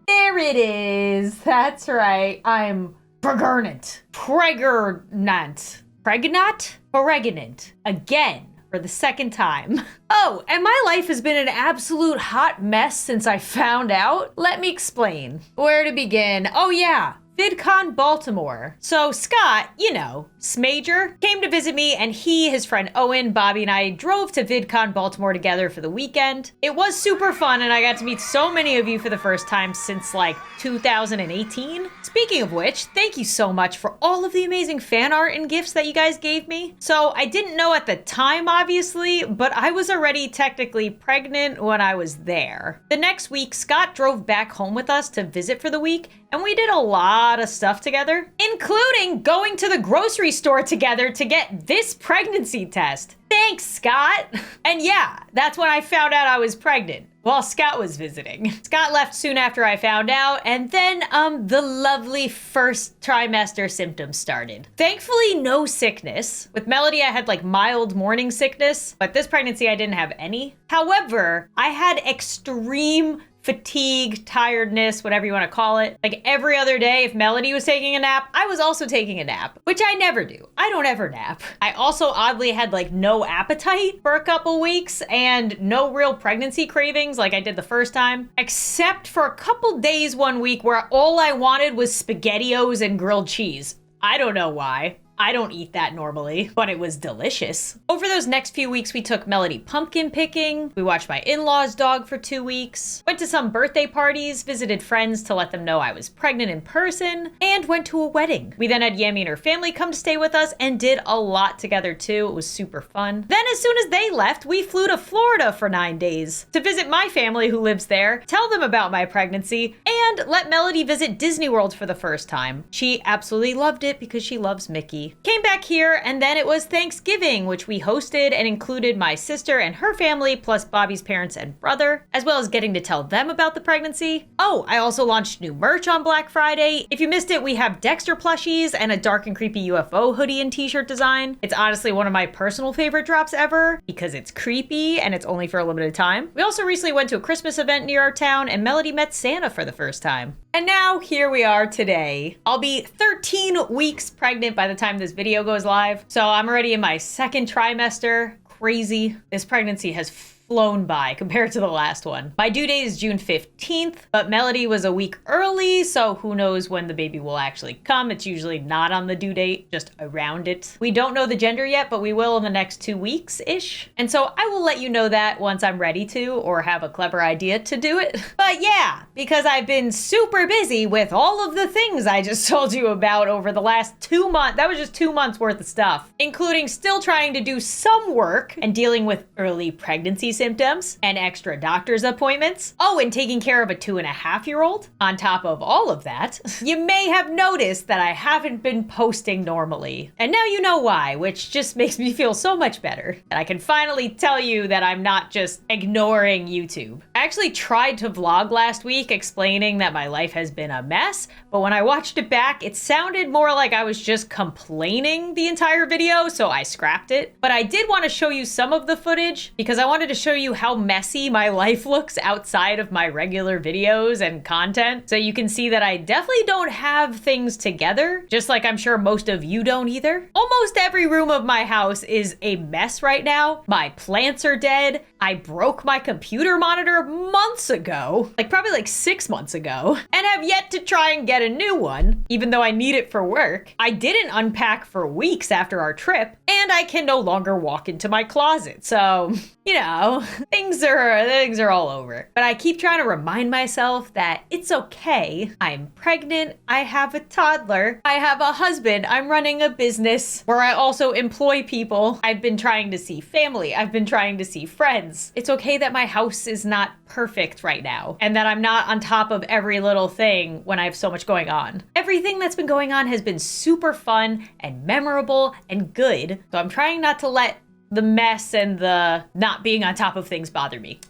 There it is. That's right. I'm pregnant. Pregnant. Pregnant? Pregnant. Again. For the second time. Oh, and my life has been an absolute hot mess since I found out. Let me explain. Where to begin? Oh yeah. VidCon Baltimore. So Scott, you know, Smager, came to visit me, and he, his friend Owen, Bobby, and I drove to VidCon Baltimore together for the weekend. It was super fun, and I got to meet so many of you for the first time since like 2018. Speaking of which, thank you so much for all of the amazing fan art and gifts that you guys gave me. So I didn't know at the time, obviously, but I was already technically pregnant when I was there. The next week, Scott drove back home with us to visit for the week, and we did a lot of stuff together, including going to the grocery store together to get this pregnancy test. Thanks, Scott. And yeah, that's when I found out I was pregnant while Scott was visiting. Scott left soon after I found out, and then the lovely first trimester symptoms started. Thankfully, no sickness. With Melody, I had like mild morning sickness, but this pregnancy I didn't have any. However, I had extreme fatigue, tiredness, whatever you want to call it. Like every other day, if Melody was taking a nap, I was also taking a nap, which I never do. I don't ever nap. I also oddly had like no appetite for a couple weeks and no real pregnancy cravings like I did the first time, except for a couple days one week where all I wanted was SpaghettiOs and grilled cheese. I don't know why. I don't eat that normally, but it was delicious. Over those next few weeks, we took Melody pumpkin picking. We watched my in-laws' dog for 2 weeks, went to some birthday parties, visited friends to let them know I was pregnant in person, and went to a wedding. We then had Yami and her family come to stay with us and did a lot together too. It was super fun. Then as soon as they left, we flew to Florida for 9 days to visit my family who lives there, tell them about my pregnancy, and let Melody visit Disney World for the first time. She absolutely loved it because she loves Mickey. Came back here, and then it was Thanksgiving, which we hosted and included my sister and her family, plus Bobby's parents and brother, as well as getting to tell them about the pregnancy. Oh, I also launched new merch on Black Friday. If you missed it, we have Dexter plushies and a dark and creepy UFO hoodie and t-shirt design. It's honestly one of my personal favorite drops ever because it's creepy and it's only for a limited time. We also recently went to a Christmas event near our town, and Melody met Santa for the first time. And now here we are today. I'll be 13 weeks pregnant by the time this video goes live. So I'm already in my second trimester. Crazy. This pregnancy has flown by compared to the last one. My due date is June 15th, but Melody was a week early, so who knows when the baby will actually come. It's usually not on the due date, just around it. We don't know the gender yet, but we will in the next 2 weeks-ish. And so I will let you know that once I'm ready to, or have a clever idea to do it. But yeah, because I've been super busy with all of the things I just told you about over the last 2 months. That was just 2 months worth of stuff, including still trying to do some work and dealing with early pregnancy symptoms and extra doctor's appointments. Oh, and taking care of a 2.5-year-old. On top of all of that, you may have noticed that I haven't been posting normally. And now you know why, which just makes me feel so much better. And I can finally tell you that I'm not just ignoring YouTube. I actually tried to vlog last week explaining that my life has been a mess, but when I watched it back, it sounded more like I was just complaining the entire video, so I scrapped it. But I did want to show you some of the footage because I wanted to show you how messy my life looks outside of my regular videos and content. So you can see that I definitely don't have things together, just like I'm sure most of you don't either. Almost every room of my house is a mess right now. My plants are dead. I broke my computer monitor months ago, like probably like 6 months ago, and have yet to try and get a new one, even though I need it for work. I didn't unpack for weeks after our trip, and I can no longer walk into my closet. So, you know, things are all over. But I keep trying to remind myself that it's okay. I'm pregnant. I have a toddler. I have a husband. I'm running a business where I also employ people. I've been trying to see family. I've been trying to see friends. It's okay that my house is not perfect right now and that I'm not on top of every little thing when I have so much going on. Everything that's been going on has been super fun and memorable and good. So I'm trying not to let the mess and the not being on top of things bother me.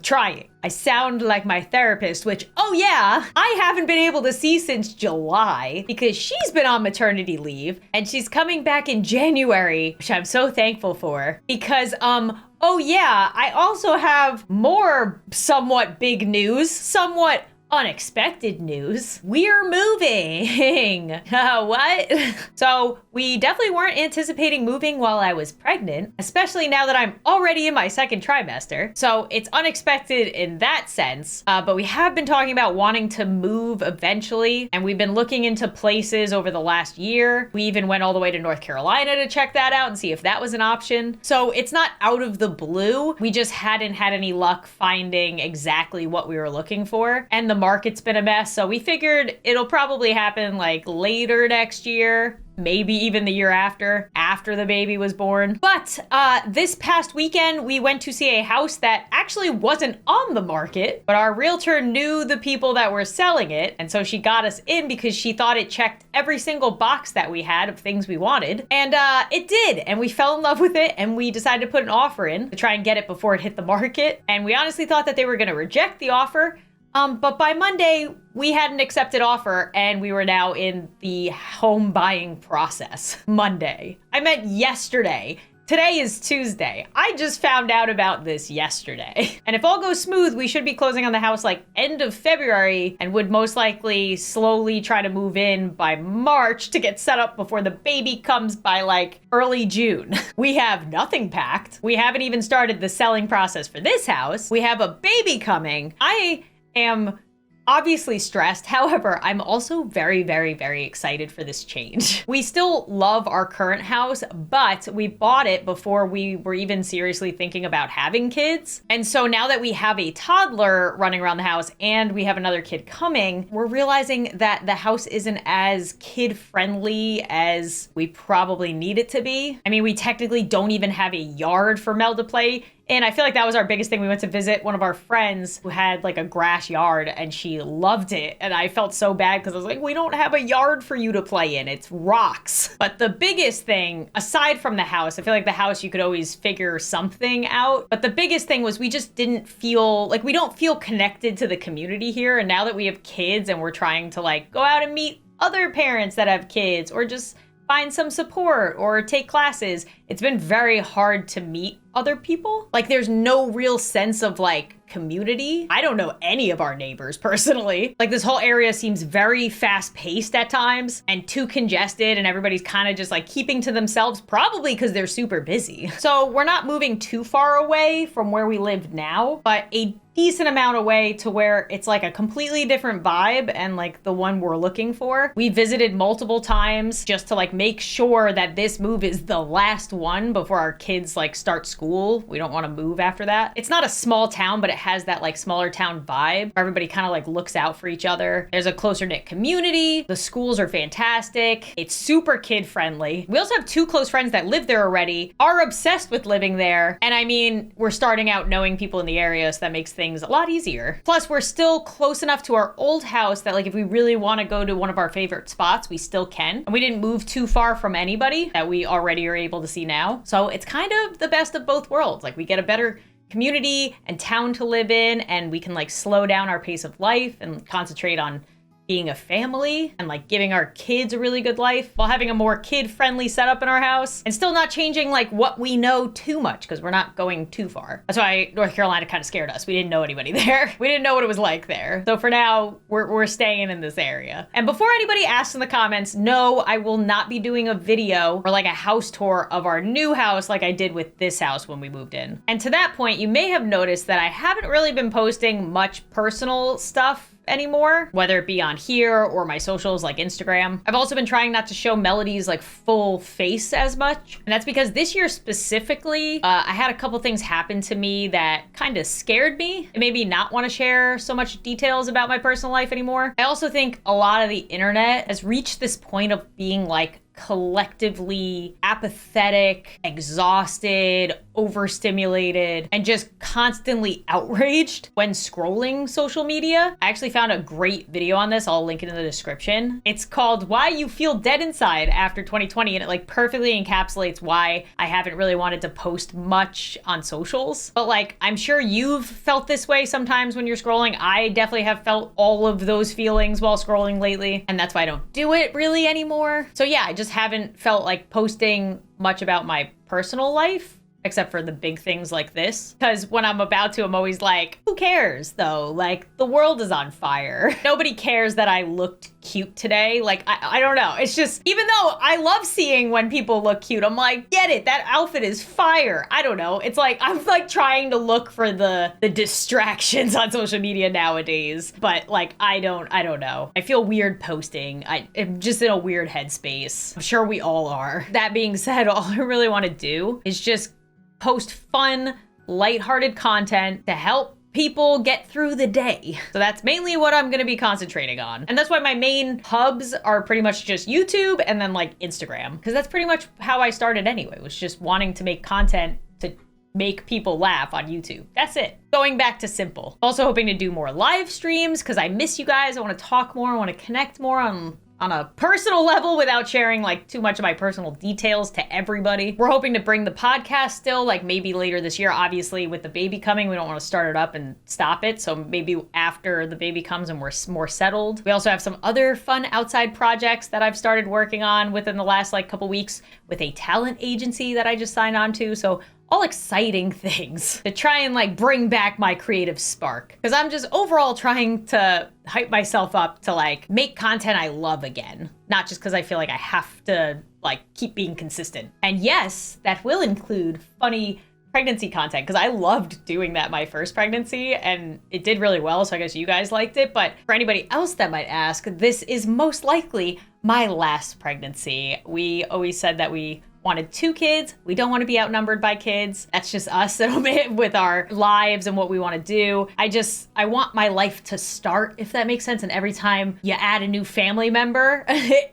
Trying. I sound like my therapist, which, oh yeah, I haven't been able to see since July because she's been on maternity leave and she's coming back in January, which I'm so thankful for because, oh yeah, I also have more somewhat big news, somewhat unexpected news. We're moving. What? So we definitely weren't anticipating moving while I was pregnant, especially now that I'm already in my second trimester. So it's unexpected in that sense, but we have been talking about wanting to move eventually, and we've been looking into places over the last year. We even went all the way to North Carolina to check that out and see if that was an option. So it's not out of the blue. We just hadn't had any luck finding exactly what we were looking for, and the market's been a mess, so we figured it'll probably happen like later next year, maybe even the year after the baby was born. But this past weekend, we went to see a house that actually wasn't on the market, but our realtor knew the people that were selling it, and so she got us in because she thought it checked every single box that we had of things we wanted, and it did, and we fell in love with it, and we decided to put an offer in to try and get it before it hit the market, and we honestly thought that they were going to reject the offer. But by Monday, we had an accepted offer and we were now in the home buying process. Monday. I meant yesterday. Today is Tuesday. I just found out about this yesterday. And if all goes smooth, we should be closing on the house like end of February and would most likely slowly try to move in by March to get set up before the baby comes by like early June. We have nothing packed. We haven't even started the selling process for this house. We have a baby coming. I am obviously stressed. However, I'm also very, very, very excited for this change. We still love our current house, but we bought it before we were even seriously thinking about having kids. And so now that we have a toddler running around the house and we have another kid coming, we're realizing that the house isn't as kid-friendly as we probably need it to be. I mean, we technically don't even have a yard for Mel to play. And I feel like that was our biggest thing. We went to visit one of our friends who had like a grass yard and she loved it. And I felt so bad because I was like, we don't have a yard for you to play in. It's rocks. But the biggest thing, aside from the house, I feel like the house you could always figure something out. But the biggest thing was we just didn't feel like we don't feel connected to the community here. And now that we have kids and we're trying to like go out and meet other parents that have kids or just find some support or take classes, it's been very hard to meet other people. Like there's no real sense of like community. I don't know any of our neighbors personally. Like this whole area seems very fast paced at times and too congested and everybody's kind of just like keeping to themselves, probably because they're super busy. So we're not moving too far away from where we live now, but a decent amount away to where it's like a completely different vibe and like the one we're looking for. We visited multiple times just to like make sure that this move is the last one before our kids like start school. We don't want to move after that. It's not a small town, but it has that like smaller town vibe where everybody kind of like looks out for each other. There's a closer knit community. The schools are fantastic. It's super kid friendly. We also have two close friends that live there already, are obsessed with living there. And I mean, we're starting out knowing people in the area, so that makes things a lot easier. Plus, we're still close enough to our old house that like if we really want to go to one of our favorite spots, we still can. And we didn't move too far from anybody that we already are able to see now. So it's kind of the best of both worlds. Like we get a better community and town to live in, and we can like slow down our pace of life and concentrate on being a family and like giving our kids a really good life while having a more kid-friendly setup in our house and still not changing like what we know too much because we're not going too far. That's why North Carolina kind of scared us. We didn't know anybody there. We didn't know what it was like there. So for now, we're staying in this area. And before anybody asks in the comments, no, I will not be doing a video or like a house tour of our new house like I did with this house when we moved in. And to that point, you may have noticed that I haven't really been posting much personal stuff anymore, whether it be on here or my socials like Instagram. I've also been trying not to show Melody's like full face as much. And that's because this year specifically, I had a couple things happen to me that kind of scared me. It made me not want to share so much details about my personal life anymore. I also think a lot of the internet has reached this point of being like collectively apathetic, exhausted, overstimulated, and just constantly outraged when scrolling social media. I actually found a great video on this. I'll link it in the description. It's called Why You Feel Dead Inside After 2020, and it like perfectly encapsulates why I haven't really wanted to post much on socials. But like, I'm sure you've felt this way sometimes when you're scrolling. I definitely have felt all of those feelings while scrolling lately, and that's why I don't do it really anymore. So yeah, I just haven't felt like posting much about my personal life except for the big things like this. Because when I'm about to, I'm always like, who cares though? Like, the world is on fire. Nobody cares that I looked cute today. Like, I don't know. It's just, even though I love seeing when people look cute, I'm like, get it, that outfit is fire. I don't know. It's like, I'm like trying to look for the distractions on social media nowadays. But like, I don't know. I feel weird posting. I'm just in a weird headspace. I'm sure we all are. That being said, all I really want to do is just post fun, lighthearted content to help people get through the day. So that's mainly what I'm gonna be concentrating on. And that's why my main hubs are pretty much just YouTube and then like Instagram. Because that's pretty much how I started anyway, was just wanting to make content to make people laugh on YouTube. That's it. Going back to simple. Also hoping to do more live streams because I miss you guys. I want to talk more. I want to connect more on a personal level without sharing like too much of my personal details to everybody. We're hoping to bring the podcast still, like maybe later this year. Obviously with the baby coming, we don't want to start it up and stop it. So maybe after the baby comes and we're more settled. We also have some other fun outside projects that I've started working on within the last like couple weeks with a talent agency that I just signed on to. So all exciting things to try and like bring back my creative spark. Because I'm just overall trying to hype myself up to like make content I love again. Not just because I feel like I have to like keep being consistent. And yes, that will include funny pregnancy content because I loved doing that my first pregnancy and it did really well. So I guess you guys liked it. But for anybody else that might ask, this is most likely my last pregnancy. We always said that we wanted 2 kids. We don't want to be outnumbered by kids. That's just us with our lives and what we want to do. I want my life to start, if that makes sense. And every time you add a new family member,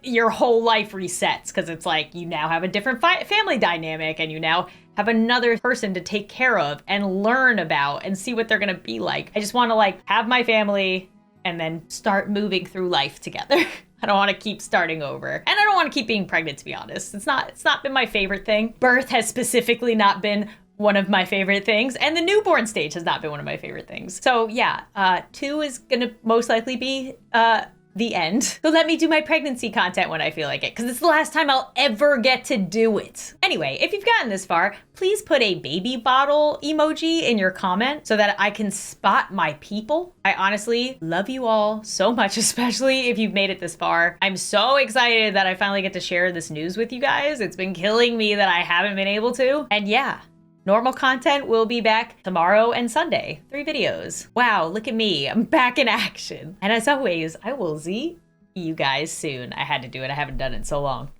your whole life resets because it's like you now have a different family dynamic and you now have another person to take care of and learn about and see what they're going to be like. I just want to like have my family and then start moving through life together. I don't want to keep starting over. And I don't want to keep being pregnant, to be honest. It's not been my favorite thing. Birth has specifically not been one of my favorite things. And the newborn stage has not been one of my favorite things. So yeah, 2 is going to most likely be the end. So let me do my pregnancy content when I feel like it, because it's the last time I'll ever get to do it. Anyway, if you've gotten this far, please put a baby bottle emoji in your comment so that I can spot my people. I honestly love you all so much, especially if you've made it this far. I'm so excited that I finally get to share this news with you guys. It's been killing me that I haven't been able to. And yeah, normal content will be back tomorrow and Sunday. 3 videos. Wow, look at me. I'm back in action. And as always, I will see you guys soon. I had to do it. I haven't done it in so long.